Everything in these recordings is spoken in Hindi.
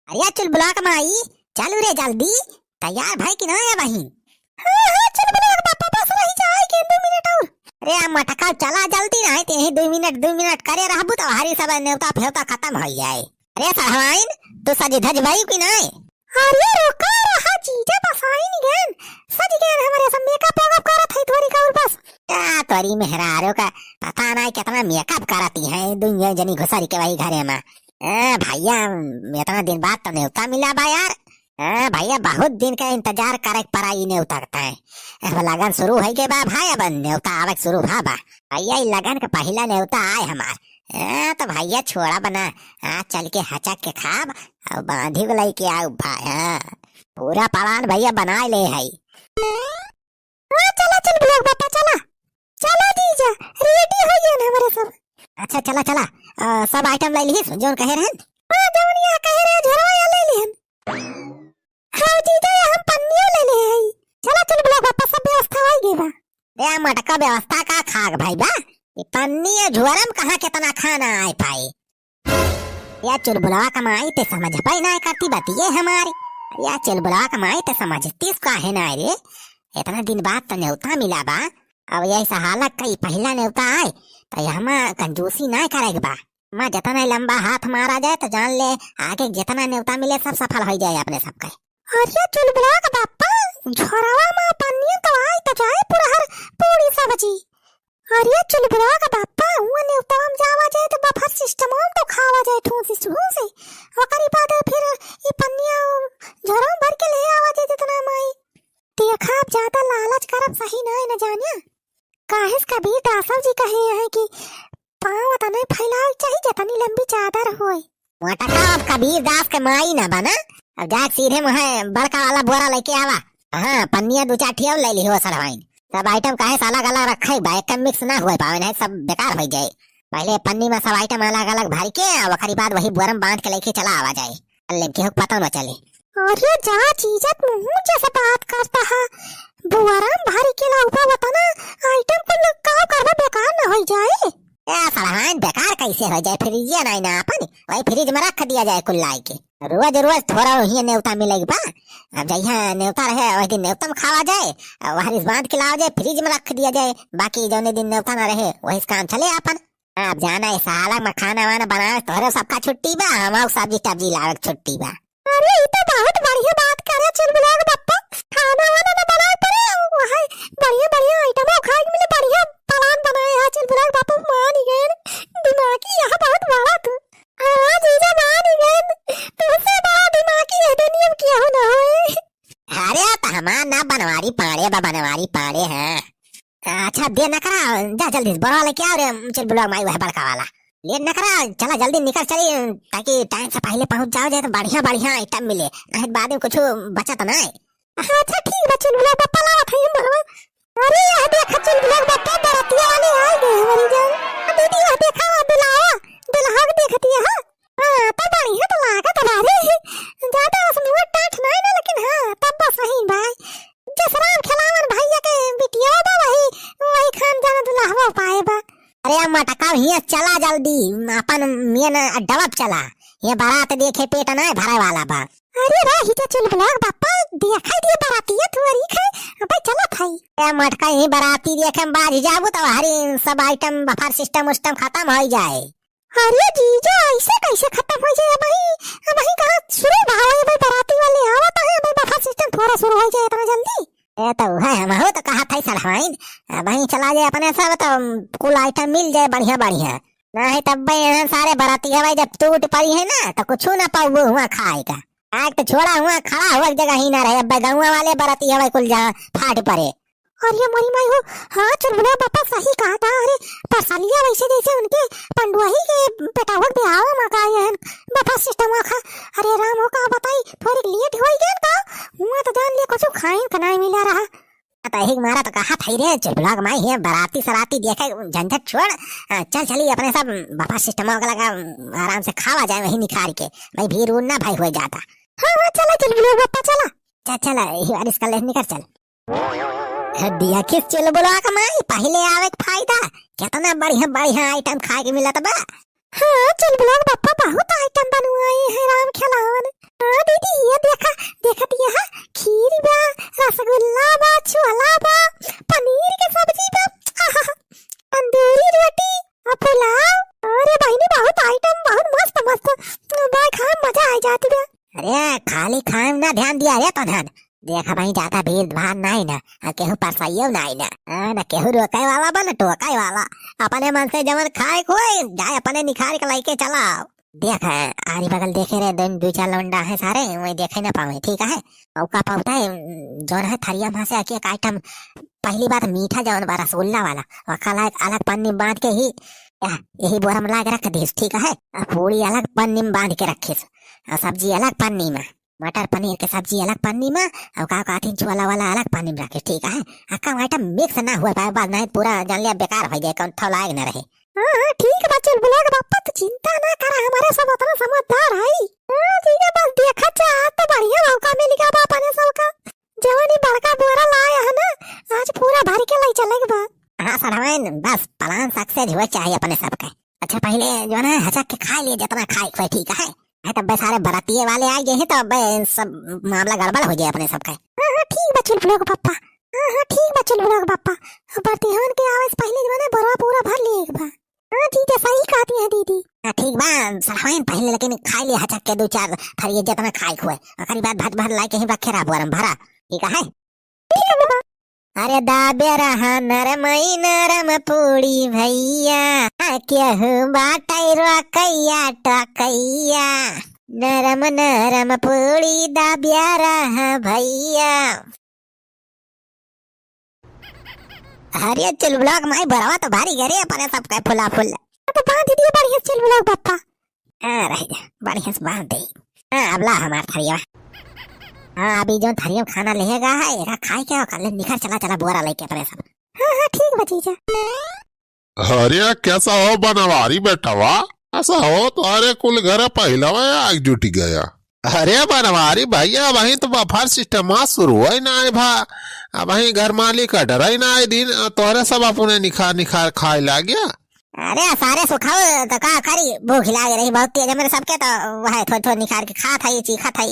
अरे चल बुला कमाई, चल रे जल्दी तैयार भाई कि ना है बहिन। हाँ चल बुला पापा बस रही जाए के 2 मिनट और। अरे मटका चला जल्दी ना ते 2 मिनट करे रहबू तो हरी सब नेवता फेवता खत्म हो जाए। अरे सहवाइन तू सज धज भाई कि ना। अरे रुका रहा जीजा बस आई नहीं गन सज गए हमारे सब मेकअप वेकअप करत है थोड़ी का और बस क्या तोरी मेहरारो का पता नहीं कितना मेकअप करती है दुनिया जनी घुसरी के वही घरे में। भैया इतना दिन बाद तो न्योता मिला बा यार। भैया बहुत दिन का इंतजार करे पड़ा ही न्योता करता है। अब लगन शुरू है के बा भाई अब न्योता आवे शुरू भा बा भैया ई लगन का पहला न्योता आए हमार। तो भैया छोड़ा बना चल के हचक के खाब और बांधी को लेके आओ भाई। पूरा प्लान भैया बना ले है। चला चल ब्लॉग पापा चला चला जीजा रेडी हो गए ना हमारे सब। अच्छा चला चला सब आइटम ले ली जोन कहे रहन। जोन या कहे रहे झरवा या ले लिहन। हां जीजा हम पन्नियों ले ले आई। चला चल ब्लॉग पापा सब व्यवस्था हो गई बा। रे मटका व्यवस्था का खाग भाई बा ये पन्नी झोरम कहां कितना खाना आए भाई। या चुलबुला कमाई ते समझ पाई ना करती बात ये हमारी। या चुलबुला कमाई ते समझती इसका है ना रे। इतना दिन बाद तो न्योता मिला बा अब यही सहालक कई पहला न्योता आए तो यहाँ कंजूसी ना करेगा बा। माँ जितना लंबा हाथ मारा जाए तो जान ले आगे जितना न्योता मिले सब सफल हो जाए अपने सबका। अरे चुलबुला का बापा झोरवा में पन्नी तो आई तो जाए पूरा हर पूरी सब्जी। अरे चुलबुला का बापा वो न्योता में जावा जाए तो बफर सिस्टम में तो खावा जाए ठूसी ठूसी वकरी बाद फिर ये पन्नियां झोरवा भर के ले आवा जाए जितना माई देखा आप ज्यादा लालच करब सही ना है न जानिया। काहे कबीर दासव जी कहे हैं कि पांव तने फैलाव चाहिए जतनी लंबी चादर होए। मटका अब कबीर दास के माई ना बना अब जाके सीधे मुहे बड़का वाला बोरा लेके आवा। हां पन्नियां 2-4 ठिया ले ली हो सरवाइन सब आइटम काहे अलग अलग रखे बा एक मिक्स ना होए पावे नहीं सब बेकार हो जाए। पहले पन्नी में सब आइटम अलग अलग भर के वकरी बाद वही बोरम बांध के लेके चला आवा जाए अल्ले के पता न चले। अरे जा चीजत मुंह जैसे बात करता है बुआराम भारी के लाउपा बताना आइटम को का करबा बेकार न हो जाए। सामान बेकार कैसे हो जाए फ्रिज नहीं ना अपन वही फ्रिज में रख दिया जाए कुल लाई के रोज रोज थोड़ा ही न्योता मिलेगी बा। अब जहाँ न्योता रहे वही दिन न्योता में खावा जाए वही बांध के लावा जाए फ्रिज में रख दिया जाए बाकी जौने दिन न्योता न रहे वही काम चले अपन। अब जाना है साला में खाना वाना बनावे तोहरे सबका छुट्टी बा हमार सब्जी टब्जी लावे छुट्टी बा। अरे ये तो बहुत बढ़िया बात करे चुलबुला के पप्पा खाना वाना ना बनाए पड़े वहां बढ़िया बढ़िया आइटम खाए मिले बढ़िया प्लान बनाए है चुलबुला के पापा मान गए दिमागी यहां बहुत बड़ा तू। हां जीजा मान गए तुमसे बड़ा दिमागी है दुनिया में क्या होना है। अरे तो हमार ना बनवारी पाड़े बा बनवारी पाड़े हैं। अच्छा देर ना करा जा जल्दी बड़ा वाला क्या रे चुलबुला माई वह बड़का वाला लेट न करा चला जल्दी निकल चली ताकि टाइम से पहले पहुंच जाओ जाए तो बढ़िया बढ़िया आइटम मिले नहीं बाद में कुछ बचत ना है। अच्छा ठीक है चुलबुला पापा ला थे हम। अरे यह देख चुलबुला पापा बरातिया वाले आ गए हमारी जान दीदी यह देखा दुल्हा दुल्हा देखती है। हां तो बढ़िया तो लागत हमारे ज्यादा उसमें टाट नहीं ना लेकिन हां तब बस वही भाई जसराम खिलावन भैया के बिटिया बा वही खान जाना दुल्हा पाए बा। अरे मटका हिया चला जल्दी अपन मेन डबप चला ये बारात देखे पेट ना भरे वाला बा। अरे रे हिता चुलबुला पापा देखा दिए बाराती थोड़ी खाए अबे चला भाई ए मटका ही बाराती देखे बाज जाबू तो हरी सब आइटम बफर सिस्टम उस्टम खत्म हो जाए। अरे जीजा ऐसे कैसे खत्म हो जाए भाई कहां शुरू भाई भाई बाराती वाले आवत है भाई बफर सिस्टम थोड़ा शुरू हो जाए इतना जल्दी। ए तो है हम हो तो कहा था सरहाइन वहीं चला जाए अपने सब तो कुल आइटम मिल जाए बढ़िया बढ़िया नहीं तब भाई सारे बाराती हवाई जब टूट पड़ी है ना तो कुछ ना पाऊ हुआ खाएगा आग तो छोड़ा हुआ खड़ा हुआ जगह ही ना रहे अब गाँव वाले बाराती हवाई कुल जहाँ फाट पड़े। और ये मरी माई हो हाँ चुलबुला पापा सही कहा था। अरे परसालिया वैसे जैसे उनके पंडुआही के पेटावक बिहाव में का है बफर सिस्टम खा। अरे राम हो का बताई थोड़ी लेट हो गई का हुआ तो जान ले कुछ खाए का नहीं मिला रहा तो एक मारा तो कहा था रे चुलबुला माई है बाराती सराती देखे झंझट छोड़ चल चली अपने सब बफर सिस्टम का लगा आराम से खावा जाए वही निखार के भाई भीड़ उड़ ना भाई हो जाता। हाँ चला चुलबुला पापा चला चला बारिश कर ले निकल चल दिया किस चुलबुला का माई पहले आवे फायदा कितना बढ़िया बढ़िया आइटम खाए के मिला बा। हाँ चुलबुला पापा बहुत आइटम बनवाए हैं राम खिलावन आई जाती बे। अरे खाली खाम ना ध्यान दिया रे तो ध्यान देखा भाई ज्यादा भीड़ भाड़ नहीं ना केहू परसाइयो नहीं ना केहू रोकाई वाला बा न टोकाई वाला अपने मन से जवन खाए खोए जाए अपने निखार के लाइके चलाओ। देख आरी बगल देखे रे दो चार लौंडा है सारे वही देखे ना पावे ठीक है। औका पावता है जो है थरिया में से एक आइटम पहली बात मीठा जवन बा रसगुल्ला वाला और अलग पन्नी बांध के ही यही बोरा में ला के रख दीस ठीक है। पूरी अलग पन्नी में बांध के रखीस और सब्जी अलग पन्नी में मटर पनीर के सब्जी अलग पन्नी में और काठिन चुवाला वाला अलग पन्नी में रखे ठीक है। अक्का आइटम मिक्स ना हुआ पाए बाद नहीं पूरा जान लिया बेकार हो जाए कौन थौलाएग ना रहे। हाँ ठीक है चल बुलाएगा बापा तो चिंता ना करा हमारे सब उतना समझदार है। हाँ ठीक है बस देखा चाह तो बढ़िया मौका मिलेगा बापा ने सबका जवानी बड़का बोरा लाया है ना आज पूरा भर के लाई चलेगा बा। हाँ सरहवन बस प्लान सक्सेस हुआ चाहिए अपने सबके। अच्छा पहले जो है हचक के खा लिए जितना खाए खोए ठीक है तब सारे बरातिये वाले आ गए हैं तो अब सब मामला गड़बड़ हो जाए अपने सबका। हाँ हाँ ठीक बच्चों बुलाओ पापा। हाँ हाँ ठीक बच्चों बुलाओ पापा बरातियन के आवाज पहले जो है बोरा पूरा भर लिए एक बार। हाँ ठीक है सही कहती है दीदी। हाँ ठीक बा सरहवन पहले लेकिन खा लिए हचक के दो चार थरिये जितना खाए खोए और बाद भर भर ला के ही रखे रहा बोरा भरा ठीक है। अरे दाबे रहा नरमई नरम पूड़ी भैया केहू बाटै रोकैया टकैया नरम नरम पूड़ी दाबिया रहा भैया। अरे चल ब्लॉग माई बरवा तो भारी करे अपने सबका फुला फुल तो बांध दिए बढ़िया चल ब्लॉग पापा। हाँ रह जा बढ़िया से बांध दे। हाँ अब ला हमार थरिया। हाँ अभी जो थरिया खाना लेगा है एका खाए क्या कल निखर चला चला बोरा लेके अपने सब। हाँ हाँ ठीक भतीजा। अरे कैसा हो बनवारी बेटा वाह ऐसा हो तो अरे कुल घर पहला आग जुटी गया। अरे बनवारी भैया वही तो बफर सिस्टम शुरू है ना भा वही घर मालिक का डर ही ना आए दिन तोरे सब अपने निखार निखार खाए ला गया। अरे सारे सुखाओ तो का करी भूख लाग रही बहुत तेज मेरे सबके तो वह थोड़ी थोड़ी निकाल के खा था चीखा था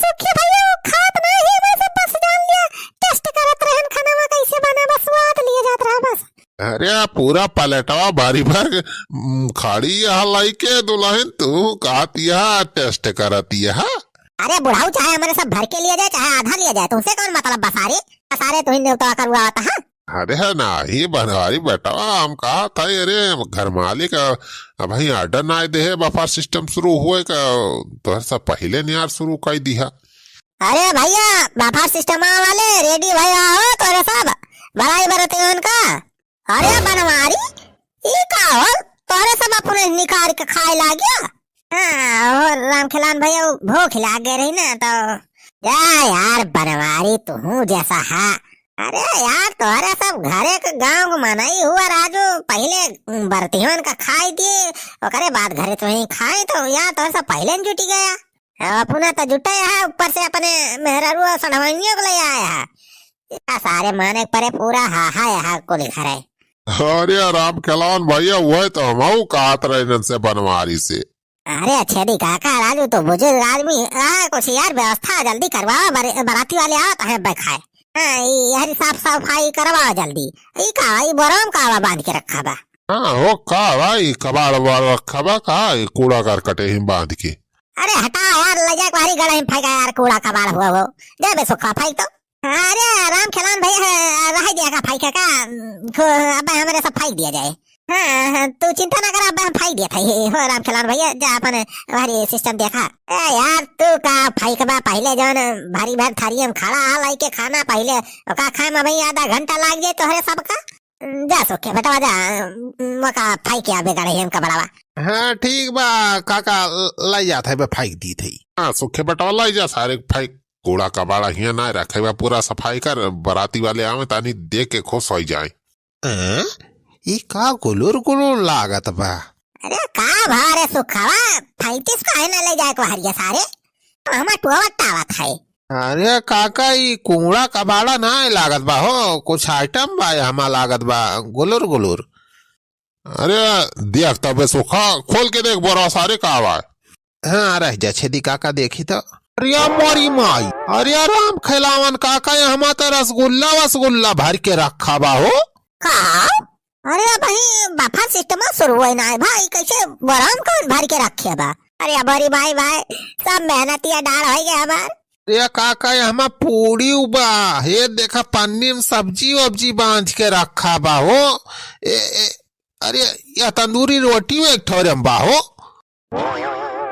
सुखी भैया वो खात नहीं है वैसे बस जान लिया टेस्ट करत रहन खाना में कैसे बने बस स्वाद लिए जात रहा बस। अरे पूरा पलटवा भारी भर खाड़ी यहाँ लाई के दुल्हन तू कहतिया टेस्ट करतिया। अरे बुढ़ाऊ चाहे हमारे सब भर के लिया जाए चाहे आधा लिया जाए तुमसे कौन मतलब बसारे सारे तुम न्योता कर हुआ था। अरे ना ही बनवारी बेटा हम कहा था अरे घर मालिक भाई ऑर्डर ना दे बफर सिस्टम शुरू हुए का तो सब पहले नहीं यार शुरू कर दिया। अरे भैया बफर सिस्टम वाले रेडी भैया हो तोरे सब बड़ाई बरते उनका। अरे बनवारी ये का हो तोरे सब अपने निकाल के खाए ला गया। हाँ और राम खिलान भैया भूख लाग गए रही ना तो जा यार बनवारी तू जैसा है। अरे यार तुम्हारे सब घरे के गांव को मनाई हुआ राजू पहले बर्तियों का खाई दिए और बाद घरे तो ही खाए तो यार तो सब पहले जुटी गया अपना तो जुटा है ऊपर से अपने मेहरारू सड़वइयों को ले आया है सारे माने परे पूरा हा को लिखा रहे। अरे राम खिलान भैया वो तो हम कहत रहे से बनवारी से। अरे अच्छे दी काका राजू तो बुजुर्ग आदमी कुछ यार व्यवस्था जल्दी करवाओ बाराती वाले आओ तो है खाए। यार साफ सफाई करवाओ जल्दी का बोराम का बांध के रखा बा। हाँ हो का भाई कबाड़ रखा बा का कूड़ा करकटे ही बांध के। अरे हटा यार ले जा बाहरी गड़ा फेंका यार कूड़ा कबाड़ हुआ वो जा बे सुखा फेंक तो। अरे राम खिलान भैया रह दिया का फेंके का अब हमारे सब फेंक दिया जाए। हाँ तू चिंता ना कर अब हम फेंक दिया था हो राम खिलान भैया जा अपन भारी सिस्टम देखा। यार तू का फेंकबा पहले जो भारी भारी थारियम खड़ा लाई के खाना पहले का खाए में भाई आधा घंटा लाग जाए तोहरे सबका जा सोके बेटा जा मका फेंक आबे गड़े हम का बड़ावा। हाँ ठीक बा काका लाई जाता है फेंक दी थी। हाँ सुखे बेटा लाई जा सारे फेंक कूड़ा कबाड़ा हिया ना रखे बा पूरा सफाई कर बराती वाले आवे तानी देख के खुश हो जाए। ये का गुलुर गुलुर लागत बा। अरे का भारे सुखावा फैंतीस का है ना ले जाए को हरिया सारे तो हमार टुआ टावत है। अरे काका ये कूड़ा कबाड़ा ना लागत बा हो कुछ आइटम बा हमा लागत बा गुलुर गुलुर। अरे देख तबे सुखा खोल के देख बोरा सारे का बा। हाँ रह जा छेदी काका देखी तो। अरे मोरी माई अरे राम खिलावन काका हमा तो रसगुल्ला वसगुल्ला भर के रखा बा हो का। अरे भाई बफर सिस्टम शुरू है ना भाई कैसे बराम कौन भर के रखे बा। अरे बड़ी भाई भाई सब मेहनतिया डाल हो गया हमार। ये काका यहाँ पूरी बा, ये देखा पन्नी में सब्जी वब्जी बांध के रखा बा हो। अरे ये तंदूरी रोटी में एक ठोरे में बा हो।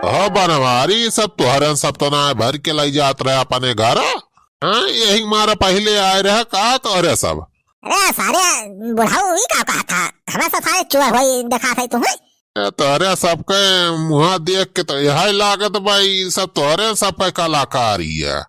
हाँ बनवारी सब तुहरन सब तो ना भर के लाई जात रहे अपने घर। हाँ यही मारा पहले आए रहे का तो अरे सब। अरे सारे बुढ़ाऊ ही का कहा था हमें सब सारे चुआ हुई देखा था तुम्हें। तोहरे सबके मुहा देख के तो यही लागत भाई सब तोहरे सब पे कलाकारी है।